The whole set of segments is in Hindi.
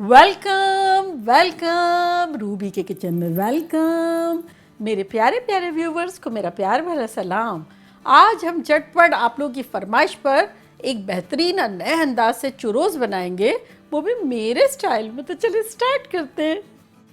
वेलकम वेलकम रूबी के किचन में वेलकम। मेरे प्यारे प्यारे व्यूवर्स को मेरा प्यार भरा सलाम। आज हम झटपट आप लोगों की फरमाइश पर एक बेहतरीन और नए अंदाज से चुरोज बनाएंगे, वो भी मेरे स्टाइल में। तो चलिए स्टार्ट करते हैं।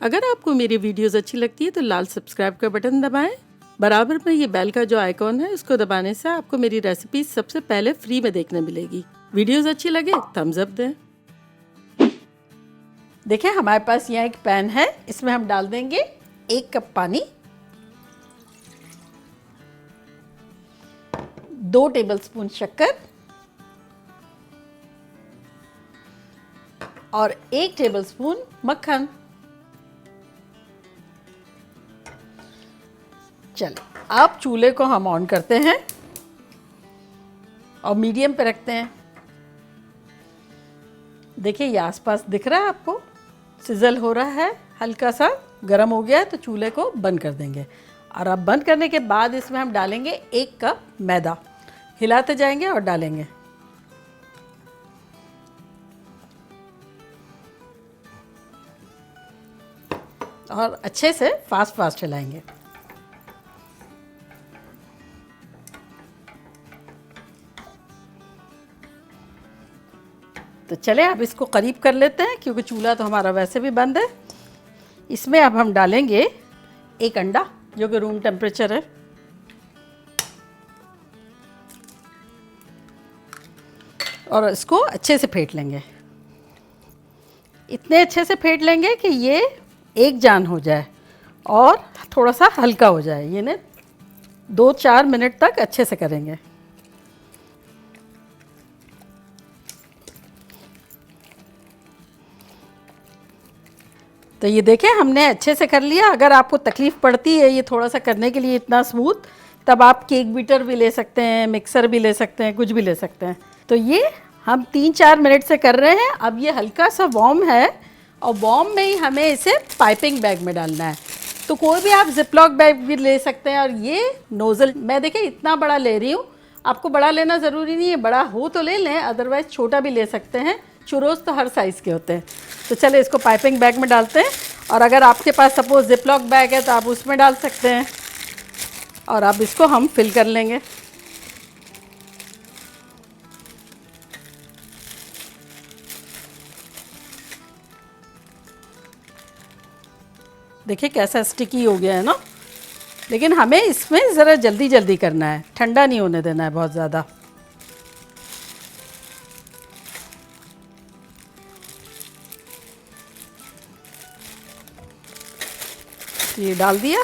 अगर आपको मेरी वीडियोस अच्छी लगती है तो लाल सब्सक्राइब का बटन दबाएं। बराबर में ये बेल का जो आइकॉन है उसको दबाने से आपको मेरी रेसिपी सबसे पहले फ्री में देखने मिलेगी। वीडियोस अच्छी लगे थम्स अप दें। देखिए हमारे पास यहाँ एक पैन है, इसमें हम डाल देंगे 1 कप पानी, 2 टेबलस्पून शक्कर और 1 टेबलस्पून मक्खन। चलो अब चूल्हे को हम ऑन करते हैं और मीडियम पे रखते हैं। देखिए ये आसपास दिख रहा है आपको, सिजल हो रहा है, हल्का सा गर्म हो गया है तो चूल्हे को बंद कर देंगे। और अब बंद करने के बाद इसमें हम डालेंगे 1 कप मैदा, हिलाते जाएंगे और डालेंगे। और अच्छे से फास्ट हिलाएंगे। तो चले अब इसको करीब कर लेते हैं, क्योंकि चूल्हा तो हमारा वैसे भी बंद है। इसमें अब हम डालेंगे 1 अंडा जो कि रूम टेम्परेचर है, और इसको अच्छे से फेंट लेंगे। इतने अच्छे से फेंट लेंगे कि ये एक जान हो जाए और थोड़ा सा हल्का हो जाए। ये ने 2-4 मिनट तक अच्छे से करेंगे। तो ये देखें हमने अच्छे से कर लिया। अगर आपको तकलीफ़ पड़ती है ये थोड़ा सा करने के लिए इतना स्मूथ, तब आप केक बीटर भी ले सकते हैं, मिक्सर भी ले सकते हैं, कुछ भी ले सकते हैं। तो ये हम 3-4 मिनट से कर रहे हैं। अब ये हल्का सा वार्म है और वार्म में ही हमें इसे पाइपिंग बैग में डालना है। तो कोई भी आप जिपलॉक बैग भी ले सकते हैं। और ये नोज़ल मैं देखें इतना बड़ा ले रही हूँ, आपको बड़ा लेना ज़रूरी नहीं है, बड़ा हो तो ले लें, अदरवाइज़ छोटा भी ले सकते हैं। चुरोज तो हर साइज़ के होते हैं। तो चले इसको पाइपिंग बैग में डालते हैं। और अगर आपके पास सपोज जिपलॉक बैग है तो आप उसमें डाल सकते हैं। और अब इसको हम फिल कर लेंगे। देखिए कैसा स्टिकी हो गया है ना। लेकिन हमें इसमें ज़रा जल्दी जल्दी करना है, ठंडा नहीं होने देना है बहुत ज़्यादा। ये डाल दिया।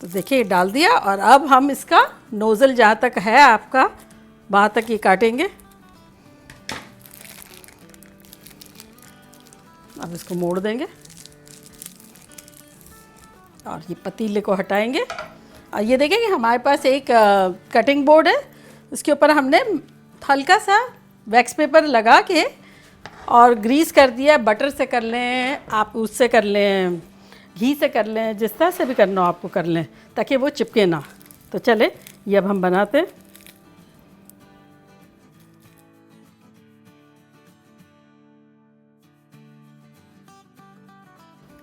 तो देखिए डाल दिया। और अब हम इसका नोज़ल जहाँ तक है आपका वहाँ तक ये काटेंगे। अब इसको मोड़ देंगे और ये पतीले को हटाएंगे। और ये देखें कि हमारे पास एक कटिंग बोर्ड है, उसके ऊपर हमने हल्का सा वैक्स पेपर लगा के और ग्रीस कर दिया। बटर से कर लें आप, उससे कर लें, घी से कर लें, जिस तरह से भी करना हो आपको कर लें, ताकि वो चिपके ना। तो चले ये अब हम बनाते हैं।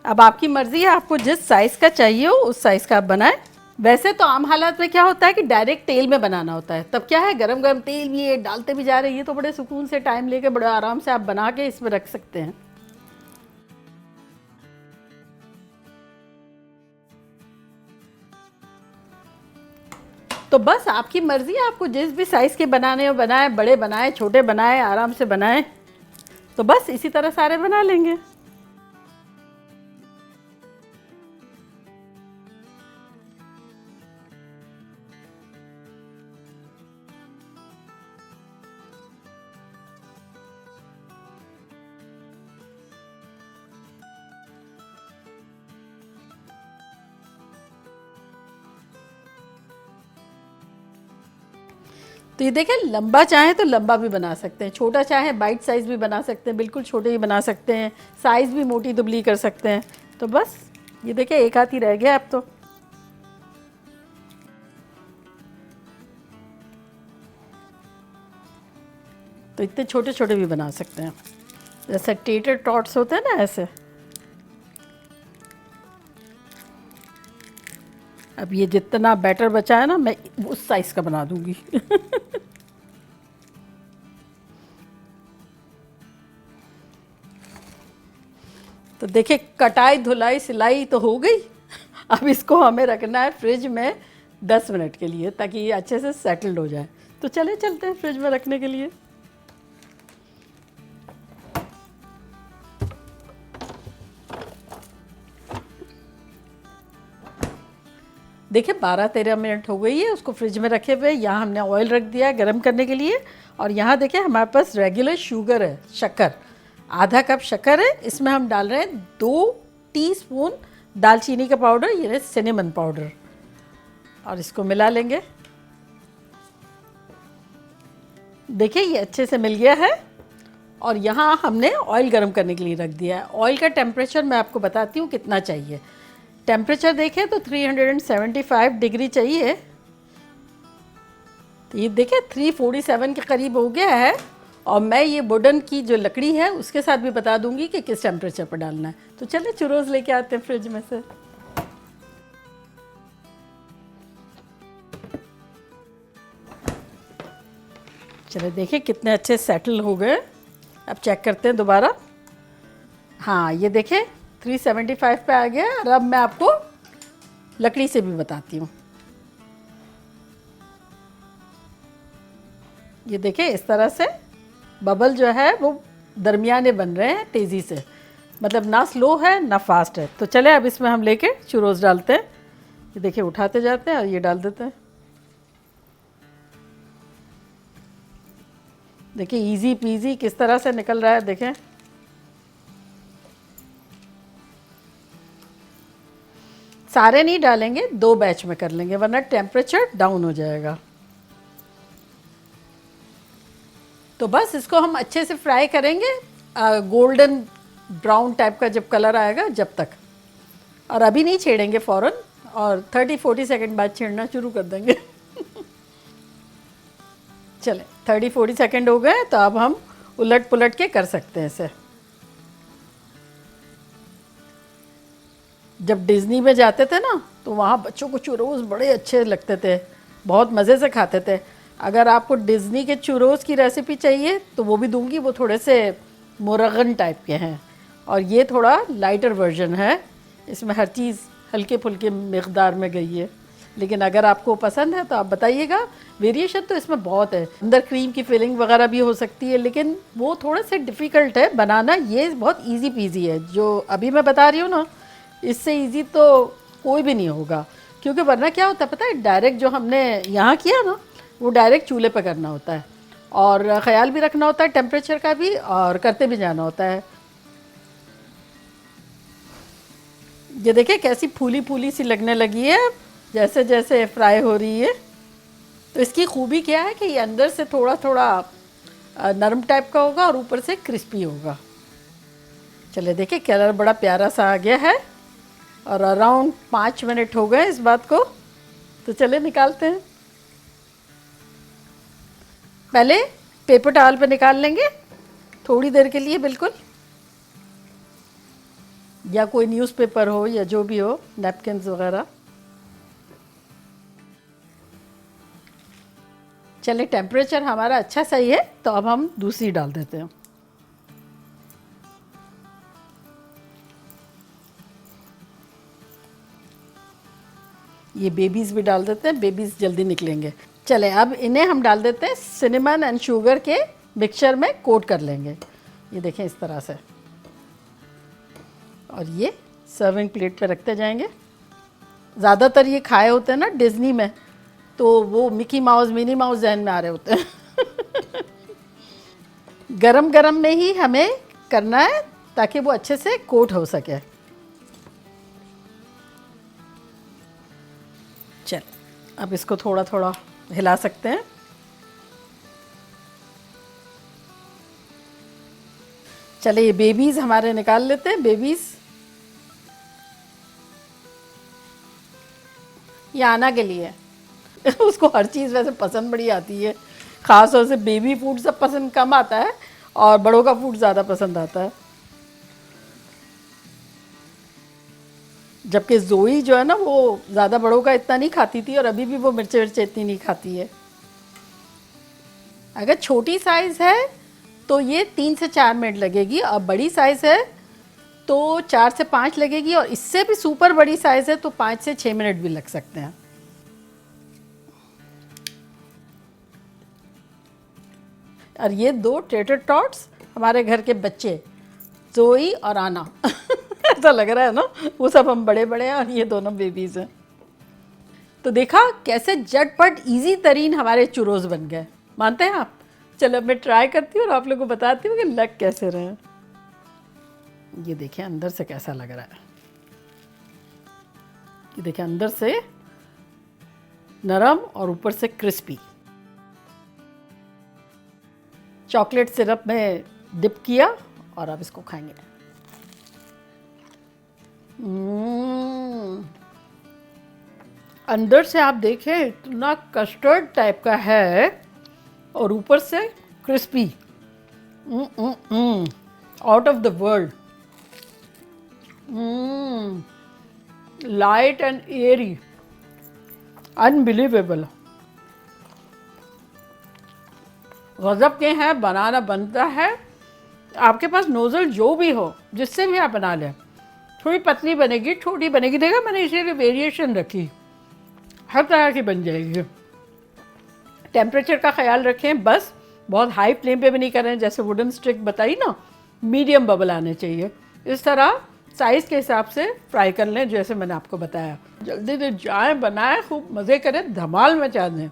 अब आपकी मर्ज़ी है, आपको जिस साइज़ का चाहिए हो उस साइज़ का आप बनाएं। वैसे तो आम हालात में क्या होता है कि डायरेक्ट तेल में बनाना होता है, तब क्या है गरम गरम तेल भी है, डालते भी जा रहे हैं। ये तो बड़े सुकून से टाइम लेके बड़े आराम से आप बना के इसमें रख सकते हैं। तो बस आपकी मर्ज़ी है, आपको जिस भी साइज़ के बनाने हो बनाएं, बड़े बनाएं, छोटे बनाएं, आराम से बनाएं। तो बस इसी तरह सारे बना लेंगे। तो ये देखें लंबा चाहे तो लंबा भी बना सकते हैं, छोटा चाहे बाइट साइज़ भी बना सकते हैं, बिल्कुल छोटे ही बना सकते हैं, साइज़ भी मोटी दुबली कर सकते हैं। तो बस ये देखें एक हाथ ही रह गया अब तो। तो इतने छोटे छोटे भी बना सकते हैं, जैसे टेटर टॉट्स होते हैं ना, ऐसे। अब ये जितना बैटर बचा है ना, मैं उस साइज का बना दूंगी। तो देखिए, कटाई धुलाई सिलाई तो हो गई। अब इसको हमें रखना है फ्रिज में 10 मिनट के लिए, ताकि ये अच्छे से सेटल्ड हो जाए। तो चले चलते हैं फ्रिज में रखने के लिए। देखिए 12-13 मिनट हो गई है उसको फ्रिज में रखे हुए। यहाँ हमने ऑयल रख दिया है गर्म करने के लिए, और यहाँ देखिए हमारे पास रेगुलर शुगर है, शक्कर, आधा कप शक्कर है। इसमें हम डाल रहे हैं 2 टीस्पून दालचीनी का पाउडर, ये सिनेमन पाउडर, और इसको मिला लेंगे। देखिए ये अच्छे से मिल गया है, और यहाँ हमने ऑयल गर्म करने के लिए रख दिया है। ऑयल का टेम्परेचर मैं आपको बताती हूँ कितना चाहिए। टेम्परेचर देखें तो 375 डिग्री चाहिए। तो ये देखिए 347 के करीब हो गया है, और मैं ये वुडन की जो लकड़ी है उसके साथ भी बता दूंगी कि किस टेम्परेचर पर डालना है। तो चलिए चुरोज लेके आते हैं फ्रिज में से। चलिए देखिए कितने अच्छे सेटल हो गए। अब चेक करते हैं दोबारा। हाँ ये देखिए 375 पे आ गया। और अब मैं आपको लकड़ी से भी बताती हूँ। ये देखिए इस तरह से बबल जो है वो दरमियाने बन रहे हैं तेज़ी से, मतलब ना स्लो है ना फास्ट है। तो चले अब इसमें हम लेके चुरोज डालते हैं। ये देखिए उठाते जाते हैं और ये डाल देते हैं। देखिए इजी पीजी किस तरह से निकल रहा है, देखें। सारे नहीं डालेंगे, 2 बैच में कर लेंगे, वरना टेम्परेचर डाउन हो जाएगा। तो बस इसको हम अच्छे से फ्राई करेंगे, गोल्डन ब्राउन टाइप का जब कलर आएगा जब तक। और अभी नहीं छेड़ेंगे फ़ौरन, और 30-40 सेकंड बाद छेड़ना शुरू कर देंगे। चले 30-40 सेकंड हो गए, तो अब हम उलट पुलट के कर सकते हैं इसे। जब डिज्नी में जाते थे ना, तो वहाँ बच्चों को चुरोज बड़े अच्छे लगते थे, बहुत मज़े से खाते थे। अगर आपको डिज्नी के चुरोज की रेसिपी चाहिए तो वो भी दूंगी। वो थोड़े से मुरगन टाइप के हैं, और ये थोड़ा लाइटर वर्जन है। इसमें हर चीज़ हल्के फुल्के मकदार में गई है। लेकिन अगर आपको पसंद है तो आप बताइएगा। वेरिएशन तो इसमें बहुत है, अंदर क्रीम की फिलिंग वगैरह भी हो सकती है, लेकिन वो थोड़े से डिफ़िकल्ट है बनाना। ये बहुत इजी पीजी है जो अभी मैं बता रही हूँ ना, इससे इजी तो कोई भी नहीं होगा। क्योंकि वरना क्या होता है पता है, डायरेक्ट जो हमने यहाँ किया ना, वो डायरेक्ट चूल्हे पे करना होता है, और ख्याल भी रखना होता है टेम्परेचर का भी, और करते भी जाना होता है। ये देखिए कैसी फूली फूली सी लगने लगी है जैसे जैसे फ्राई हो रही है। तो इसकी खूबी क्या है कि ये अंदर से थोड़ा थोड़ा नरम टाइप का होगा और ऊपर से क्रिस्पी होगा। चलिए देखिए कलर बड़ा प्यारा सा आ गया है, और अराउंड 5 मिनट हो गए इस बात को। तो चले निकालते हैं। पहले पेपर टॉवल पे निकाल लेंगे थोड़ी देर के लिए, बिल्कुल, या कोई न्यूज़पेपर हो या जो भी हो, नैपकिन्स वगैरह। चलिए टेम्परेचर हमारा अच्छा सही है, तो अब हम दूसरी डाल देते हैं। ये बेबीज़ भी डाल देते हैं, बेबीज़ जल्दी निकलेंगे। चले अब इन्हें हम डाल देते हैं सिनेमन एंड शुगर के मिक्सचर में, कोट कर लेंगे। ये देखें इस तरह से, और ये सर्विंग प्लेट पे रखते जाएंगे। ज़्यादातर ये खाए होते हैं ना डिज्नी में, तो वो मिकी माउस मिनी माउस जहन में आ रहे होते हैं। गरम गरम में ही हमें करना है ताकि वो अच्छे से कोट हो सके। चल अब इसको थोड़ा थोड़ा हिला सकते हैं। चले ये बेबीज हमारे निकाल लेते हैं। बेबीज ये आना के लिए। उसको हर चीज़ वैसे पसंद बड़ी आती है, ख़ास तौर से बेबी फूड सब पसंद कम आता है और बड़ों का फूड ज़्यादा पसंद आता है। जबकि जोई जो है ना वो ज़्यादा बड़ों का इतना नहीं खाती थी और अभी भी वो मिर्चे विर्चे इतनी नहीं खाती है। अगर छोटी साइज़ है तो ये 3 से 4 मिनट लगेगी और बड़ी साइज़ है तो 4 से 5 लगेगी और इससे भी सुपर बड़ी साइज़ है तो 5 से 6 मिनट भी लग सकते हैं। और ये 2 टेटर टॉट्स हमारे घर के बच्चे जोई और आना ऐसा लग रहा है ना, वो सब हम बड़े बड़े हैं और ये दोनों बेबीज़ हैं। तो देखा कैसे झटपट इजी तरीन हमारे चुरोज बन गए, मानते हैं आप? चलो मैं ट्राई करती हूँ और आप लोगों को बताती हूँ कि लग कैसे रहे हैं। ये देखिए अंदर से कैसा लग रहा है, ये देखिए अंदर से नरम और ऊपर से क्रिस्पी। चॉकलेट सिरप में डिप किया और अब इसको खाएंगे। अंदर से आप देखें इतना कस्टर्ड टाइप का है और ऊपर से crispy, out of the world, light and Airy, unbelievable. गजब के हैं, बनाना बनता है। आपके पास नोज़ल जो भी हो जिससे भी आप बना लें, थोड़ी पतली बनेगी, छोटी बनेगी, देखा मैंने इसीलिए वेरिएशन रखी, हर तरह की बन जाएगी। टेम्परेचर का ख्याल रखें, बस बहुत हाई फ्लेम पे भी नहीं करें, जैसे वुडन स्टिक बताई ना, मीडियम बबल आने चाहिए। इस तरह साइज़ के हिसाब से फ्राई कर लें जैसे मैंने आपको बताया। जल्दी से जाएं, बनाएं, खूब मज़े करें, धमाल मचा दें।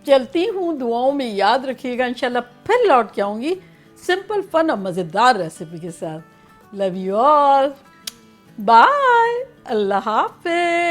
चलती हूँ, दुआओं में याद रखिएगा, इंशाल्लाह फिर लौट के आऊँगी सिंपल फन और मज़ेदार रेसिपी के साथ। लव यू ऑल, बाय, अल्लाह हाफ़िज़।